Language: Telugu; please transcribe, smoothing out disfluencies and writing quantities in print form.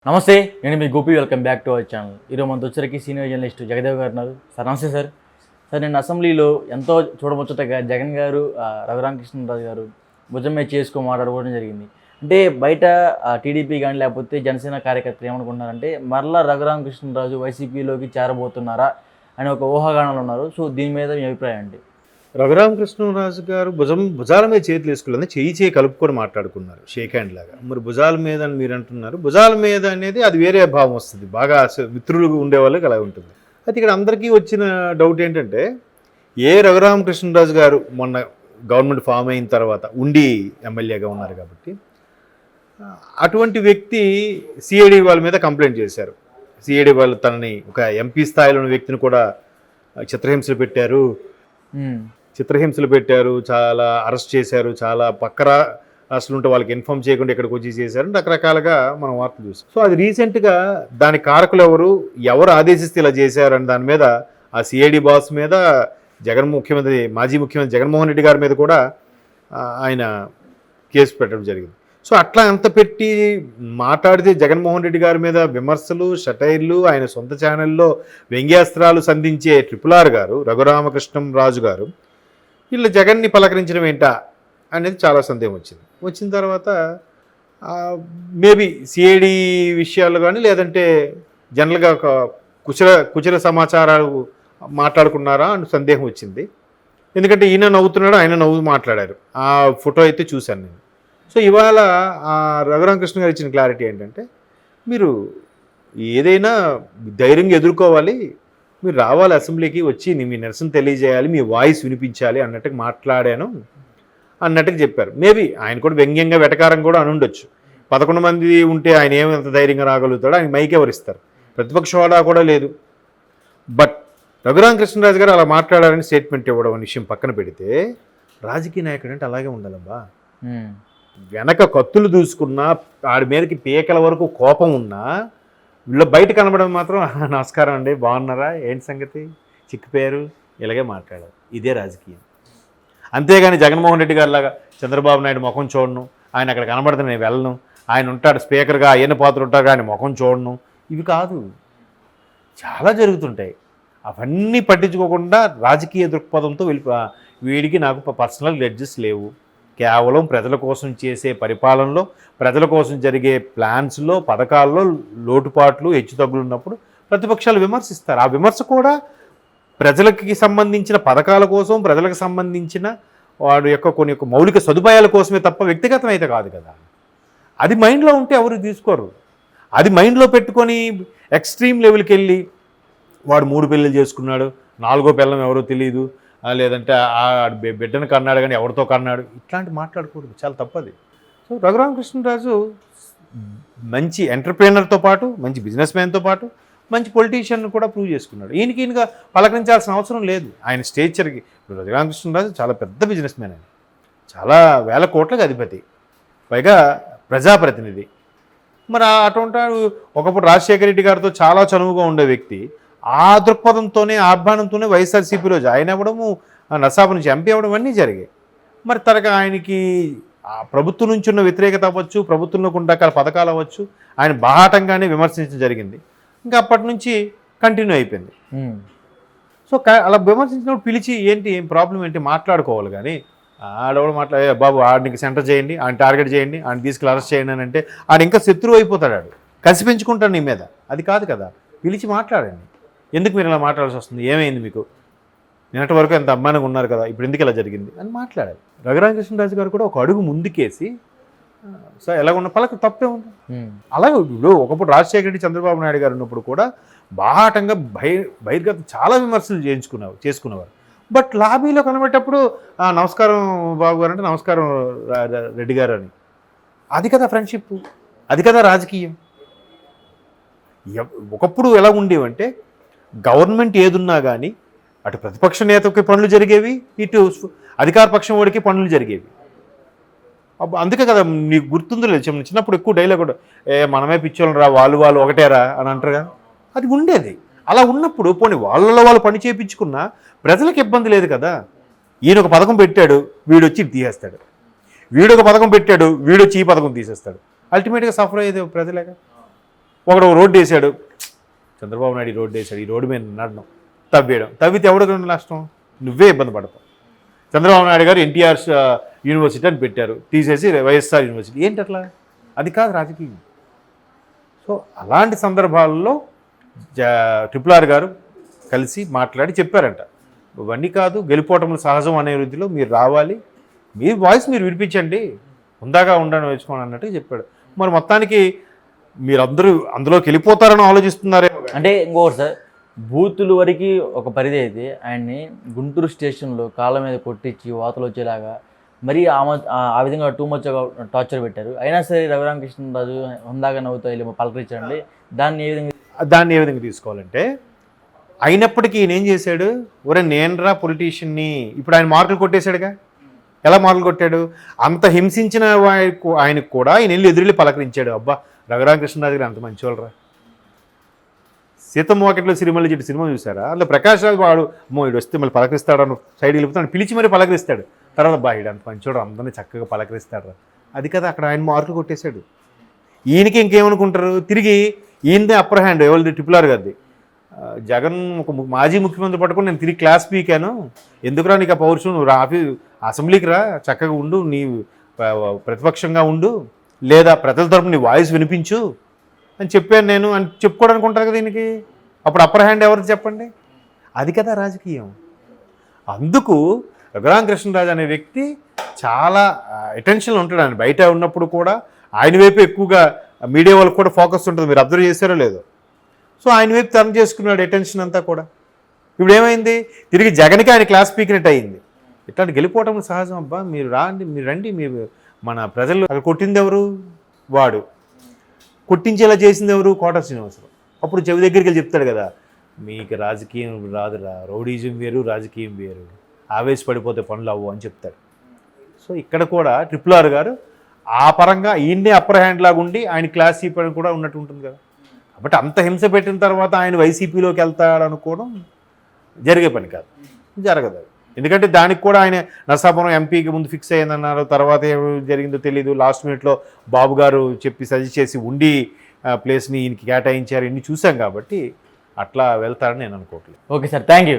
నమస్తే, నేను మీ Gopi. Welcome back to our channel. ఈరోజు మనతో వచ్చరికి సీనియర్ జర్నలిస్ట్ జగదేవ్ గారు ఉన్నారు. సార్ నమస్తే సార్. సార్ నేను అసెంబ్లీలో ఎంతో చూడముచ్చటగా జగన్ గారు రఘురామకృష్ణరాజు గారు భుజం మీద చేసుకొని మాట్లాడుకోవడం జరిగింది. అంటే బయట టీడీపీ కానీ లేకపోతే జనసేన కార్యకర్తలు ఏమనుకుంటున్నారంటే మరలా రఘురామకృష్ణరాజు వైసీపీలోకి చేరబోతున్నారా అని ఒక ఊహాగానాలు ఉన్నారు. సో దీని మీద మీ అభిప్రాయం అండి? రఘురామకృష్ణరాజు గారు భుజాల మీద చేతులు వేసుకోలేదు, చేయి కలుపుకొని మాట్లాడుకున్నారు, షేక్ హ్యాండ్ లాగా. మరి భుజాల మీద అని మీరు అంటున్నారు. భుజాల మీద అనేది అది వేరే భావం వస్తుంది, బాగా మిత్రులు ఉండేవాళ్ళకి అలా ఉంటుంది. అయితే ఇక్కడ అందరికీ వచ్చిన డౌట్ ఏంటంటే, రఘురామకృష్ణరాజు గారు మొన్న గవర్నమెంట్ ఫామ్ అయిన తర్వాత ఉండి ఎమ్మెల్యేగా ఉన్నారు కాబట్టి, అటువంటి వ్యక్తి సిఐడి వాళ్ళ మీద కంప్లైంట్ చేశారు. సిఐడి వాళ్ళు తనని ఒక ఎంపీ స్థాయిలో ఉన్న వ్యక్తిని కూడా చిత్రహింసలు పెట్టారు, చాలా అరెస్ట్ చేశారు, చాలా పక్క రాష్ట్రాలు ఉంటే వాళ్ళకి ఇన్ఫార్మ్ చేయకుండా ఇక్కడికి వచ్చి చేశారు, రకరకాలుగా మనం వార్తలు చూసాం. సో అది రీసెంట్గా దాని కారకులు ఎవరు ఆదేశిస్తే ఇలా చేశారని దాని మీద ఆ సిఐడి బాస్ మీద మాజీ ముఖ్యమంత్రి జగన్మోహన్ రెడ్డి గారి మీద కూడా ఆయన కేసు పెట్టడం జరిగింది. సో అట్లా అంత పెట్టి మాట్లాడితే జగన్మోహన్ రెడ్డి గారి మీద విమర్శలు, షటైర్లు, ఆయన సొంత ఛానల్లో వ్యంగ్యాస్త్రాలు సంధించే RRR గారు రఘురామకృష్ణరాజు గారు వీళ్ళు జగన్ని పలకరించడం ఏంటా అనేది చాలా సందేహం వచ్చిన తర్వాత మేబీ సిఐడి విషయాలు కానీ లేదంటే జనరల్గా ఒక కుచల సమాచారాలు మాట్లాడుకున్నారా అని సందేహం వచ్చింది. ఎందుకంటే ఈయన నవ్వుతున్నాడు, ఆయన మాట్లాడారు. ఆ ఫోటో అయితే చూశాను నేను. సో ఇవాళ రఘురామకృష్ణ గారు ఇచ్చిన క్లారిటీ ఏంటంటే, మీరు ఏదైనా ధైర్యంగా ఎదుర్కోవాలి, మీరు రావాలి అసెంబ్లీకి వచ్చి మీ నిరసన తెలియజేయాలి, మీ వాయిస్ వినిపించాలి అన్నట్టుగా మాట్లాడాను అన్నట్టుగా చెప్పారు. మేబీ ఆయన కూడా వ్యంగ్యంగా వెటకారం కూడా అని ఉండొచ్చు. 11 మంది ఉంటే ఆయన ఏమంత ధైర్యంగా రాగలుగుతాడో, ఆయన మైక్ ఎవరిస్తారు, ప్రతిపక్ష హోదా కూడా లేదు. బట్ రఘురామకృష్ణరాజు గారు అలా మాట్లాడాలని స్టేట్మెంట్ ఇవ్వడం అనే విషయం పక్కన పెడితే, రాజకీయ నాయకుడు అంటే అలాగే ఉండాలబ్బా. వెనక కత్తులు దూసుకున్నా, ఆడి మీదకి పీకల వరకు కోపం ఉన్నా, వీళ్ళు బయట కనబడడం మాత్రం నమస్కారం అండి, బాగున్నారా, ఏంటి సంగతి, చిక్కిపోయారు, ఇలాగే మాట్లాడారు. ఇదే రాజకీయం. అంతేగాని జగన్మోహన్ రెడ్డి గారి లాగా చంద్రబాబు నాయుడు ముఖం చూడను, ఆయన అక్కడ కనబడితే నేను వెళ్ళను, ఆయన ఉంటాడు స్పీకర్గా, ఆయన పాత్ర ఉంటారు కానీ ముఖం చూడను, ఇవి కాదు. చాలా జరుగుతుంటాయి. అవన్నీ పట్టించుకోకుండా రాజకీయ దృక్పథంతో వీడికి నాకు పర్సనల్ గ్రెడ్జెస్ లేవు, కేవలం ప్రజల కోసం చేసే పరిపాలనలో, ప్రజల కోసం జరిగే ప్లాన్స్లో, పథకాల్లో లోటుపాట్లు, హెచ్చుతగ్గులు ఉన్నప్పుడు ప్రతిపక్షాలు విమర్శిస్తారు. ఆ విమర్శ కూడా ప్రజలకి సంబంధించిన పథకాల కోసం, ప్రజలకు సంబంధించిన వాడి యొక్క కొన్ని మౌలిక సదుపాయాల కోసమే తప్ప వ్యక్తిగతం అయితే కాదు కదా. అది మైండ్లో ఉంటే ఎవరు తీసుకోరు. అది మైండ్లో పెట్టుకొని ఎక్స్ట్రీమ్ లెవెల్కి వెళ్ళి వాడు 3 పెళ్ళిళ్ళు చేసుకున్నాడు, 4వ పిల్లం ఎవరో తెలియదు, లేదంటే ఆ బిడ్డను కన్నాడు కానీ ఎవరితో కన్నాడు, ఇట్లాంటి మాట్లాడకూడదు, చాలా తప్పది. సో రఘురామకృష్ణరాజు మంచి ఎంటర్ప్రీనర్తో పాటు, మంచి బిజినెస్ మ్యాన్తో పాటు, మంచి పొలిటీషియన్ కూడా ప్రూవ్ చేసుకున్నాడు. ఈయనగా పలకరించాల్సిన అవసరం లేదు. ఆయన స్టేచర్కి ఇప్పుడు రఘురామకృష్ణరాజు చాలా పెద్ద బిజినెస్ మ్యాన్, ఆయన చాలా వేల కోట్లకు అధిపతి, పైగా ప్రజాప్రతినిధి. మరి అటువంటి ఒకప్పుడు రాజశేఖర రెడ్డి గారితో చాలా చనువుగా ఉండే వ్యక్తి ఆ దృక్పథంతోనే, ఆహ్వానంతోనే వైఎస్ఆర్సీపీలో జాయిన్ అవ్వడము, నసాబ్ నుంచి ఎంపీ అవ్వడం అన్నీ జరిగాయి. మరి తనకు ఆయనకి ప్రభుత్వం నుంచి ఉన్న వ్యతిరేకత అవ్వచ్చు, ప్రభుత్వంలో ఉన్న రకాల పథకాలు అవ్వచ్చు, ఆయన బాహాటంగానే విమర్శించడం జరిగింది. ఇంకా అప్పటి నుంచి కంటిన్యూ అయిపోయింది. సో అలా విమర్శించినప్పుడు పిలిచి ఏం ప్రాబ్లం ఏంటి మాట్లాడుకోవాలి. కానీ ఆడవాడు బాబు ఆడికి సెంటర్ చేయండి, ఆయన టార్గెట్ చేయండి, ఆయన తీసుకెళ్ళి అరెస్ట్ చేయండి అని అంటే ఆడు ఇంకా శత్రువు అయిపోతాడు, ఆడు కసి పెంచుకుంటాడు నీ మీద. అది కాదు కదా, పిలిచి మాట్లాడండి. ఎందుకు మీరు ఇలా మాట్లాడాల్సి వస్తుంది, ఏమైంది మీకు, నిన్నటి వరకు ఎంత అమ్మాయిగా ఉన్నారు కదా, ఇప్పుడు ఎందుకు ఇలా జరిగింది అని మాట్లాడాలి. రఘురామకృష్ణరాజు గారు కూడా ఒక అడుగు ముందుకేసి సార్ ఎలా ఉన్న పలక తప్పే ఉంది. అలాగే ఇప్పుడు ఒకప్పుడు రాజశేఖర రెడ్డి, చంద్రబాబు నాయుడు గారు ఉన్నప్పుడు కూడా బాహాటంగా బహిర్గత చాలా విమర్శలు చేసుకునేవారు. బట్ లాబీలో కనబెట్టేటప్పుడు నమస్కారం బాబు గారు అంటే నమస్కారం రెడ్డి గారు అని. అది కదా ఫ్రెండ్షిప్, అది కదా రాజకీయం. ఒకప్పుడు ఎలా ఉండేవంటే, గవర్నమెంట్ ఏదున్నా కానీ అటు ప్రతిపక్ష నేతకి పనులు జరిగేవి, ఇటు అధికార పక్షం వాడికి పనులు జరిగేవి. అందుకే కదా నీకు గుర్తుందో లేదు, చిన్నప్పుడు ఎక్కువ డైలాగ్ కూడా మనమే పిచ్చోళ్ళం రా, వాళ్ళు ఒకటేరా అని అంటారుగా, అది ఉండేది. అలా ఉన్నప్పుడు పోనీ వాళ్ళలో వాళ్ళు పని చేయించుకున్నా ప్రజలకు ఇబ్బంది లేదు కదా. ఈయన ఒక పథకం పెట్టాడు, వీడొచ్చి తీసేస్తాడు, వీడొక పథకం పెట్టాడు, వీడొచ్చి ఈ పథకం తీసేస్తాడు, అల్టిమేట్గా సఫర్ అయ్యేది ప్రజలేగా. ఒకడు రోడ్డు వేసాడు, చంద్రబాబు నాయుడు ఈ రోడ్డు వేసాడు, ఈ రోడ్డు మీద నడడం తవ్వేయడం, తవ్వితే ఎవరికి నష్టం? నువ్వే ఇబ్బంది పడతావు. చంద్రబాబు నాయుడు గారు ఎన్టీఆర్ యూనివర్సిటీ అని పెట్టారు, తీసేసి వైఎస్ఆర్ యూనివర్సిటీ. ఏంటి అట్లా? అది కాదు రాజకీయం. సో అలాంటి సందర్భాల్లో RRR గారు కలిసి మాట్లాడి చెప్పారంట, ఇవన్నీ కాదు, గెలిపోవటములు సహజం అనే వృద్ధిలో మీరు రావాలి, మీ వాయిస్ మీరు వినిపించండి, ఉందాగా ఉండని వేసుకోండి అన్నట్టు చెప్పాడు. మరి మొత్తానికి మీరందరూ అందులోకి వెళ్ళిపోతారని ఆలోచిస్తున్నారే. అంటే ఇంకొకటి సార్, బూతుల వరకు ఒక పరిధి అయితే ఆయన్ని గుంటూరు స్టేషన్లో కాళ్ళ మీద కొట్టించి వాతలు వచ్చేలాగా మరి ఆ విధంగా టూ మచ్ టార్చర్ పెట్టారు. అయినా సరే రఘురామకృష్ణరాజు హుందాగా నవ్వుతా వెళ్ళి పలకరించండి. దాన్ని ఏ విధంగా తీసుకోవాలంటే, అయినప్పటికీ ఈయన ఏం చేశాడు, ఒరే నేనరా పొలిటీషియన్ని, ఇప్పుడు ఆయన మార్కులు కొట్టేశాడుగా. ఎలా మార్కులు కొట్టాడు? అంత హింసించిన ఆయనకు కూడా ఈయన వెళ్ళి ఎదురెళ్ళి పలకరించాడు. అబ్బా రఘురామకృష్ణరాజు గారు అంత మంచివాళ్ళరా. సీతమ్మ వాకిట్లో సిరిమల్లి చెట్టు సినిమా చూసారా? అందులో ప్రకాష్ రాజు వాడు ఇడు వస్తే మళ్ళీ పలకరిస్తాడు అని సైడ్ వెళ్ళిపోతాడు, పిలిచి మరీ పలకరిస్తాడు. తర్వాత బాయిడు అంత మంచివాడు, అందరినీ చక్కగా పలకరిస్తాడు. అది కదా అక్కడ ఆయన మార్కులు కొట్టేశాడు. ఈయనకి ఇంకేమనుకుంటారు, తిరిగి ఈయనదే అప్పర్ హ్యాండ్ ఎవరిది? RRR గారిది. జగన్ ఒక మాజీ ముఖ్యమంత్రి పట్టుకుని నేను తిరిగి క్లాస్ పీకాను, ఎందుకురా నీకు ఆ పౌరుషం, నువ్వు అసెంబ్లీకి రా, చక్కగా ఉండు, నీ ప్రతిపక్షంగా ఉండు, లేదా ప్రజల తరపున నీ వాయిస్ వినిపించు అని చెప్పాను నేను అని చెప్పుకోవడానికి ఉంటారు కదా దీనికి. అప్పుడు అప్పర్ హ్యాండ్ ఎవరికి చెప్పండి? అది కదా రాజకీయం. అందుకు రఘురామకృష్ణరాజు అనే వ్యక్తి చాలా అటెన్షన్లో ఉంటాడు. ఆయన బయట ఉన్నప్పుడు కూడా ఆయన వైపు ఎక్కువగా మీడియా వాళ్ళకి కూడా ఫోకస్ ఉంటుంది, మీరు అబ్జర్వ్ చేశారో లేదో. సో ఆయన వైపు టర్న్ చేసుకున్నాడు అటెన్షన్ అంతా కూడా. ఇప్పుడు ఏమైంది, తిరిగి జగన్కి ఆయన క్లాస్ పీకినట్టు అయింది. ఇట్లాంటి గెలిపోవటం సహజం. అబ్బా మీరు రండి, మీరు మన ప్రజలు అక్కడ కొట్టింది ఎవరు? వాడు. కొట్టించేలా చేసింది ఎవరు? కోట శ్రీనివాసరావు. అప్పుడు చెవి దగ్గరికి వెళ్ళి చెప్తాడు కదా, మీకు రాజకీయం రాదురా, రౌడీజం వేరు రాజకీయం వేరు, ఆవేశపడిపోతే పనులు అవ్వు అని చెప్తాడు. సో ఇక్కడ కూడా RRR గారు ఆ పరంగా ఈయన్నే అప్పర్ హ్యాండ్ లాగా ఉండి ఆయన క్లాస్ పని కూడా ఉన్నట్టు ఉంటుంది కదా. కాబట్టి అంత హింస పెట్టిన తర్వాత ఆయన వైసీపీలోకి వెళ్తాడు అనుకోవడం జరిగే పని కాదు, జరగదు. ఎందుకంటే దానికి కూడా ఆయన నరసాపురం ఎంపీకి ముందు ఫిక్స్ అయ్యిందన్నారు, తర్వాత ఏమి జరిగిందో తెలియదు. లాస్ట్ మినిట్లో బాబు గారు చెప్పి సజెస్ట్ చేసి ఉండి ప్లేస్ని ఈయనకి కేటాయించారు, ఇన్ని చూసాం. కాబట్టి అట్లా వెళ్తారని నేను అనుకోవట్లేదు. Okay sir, thank you.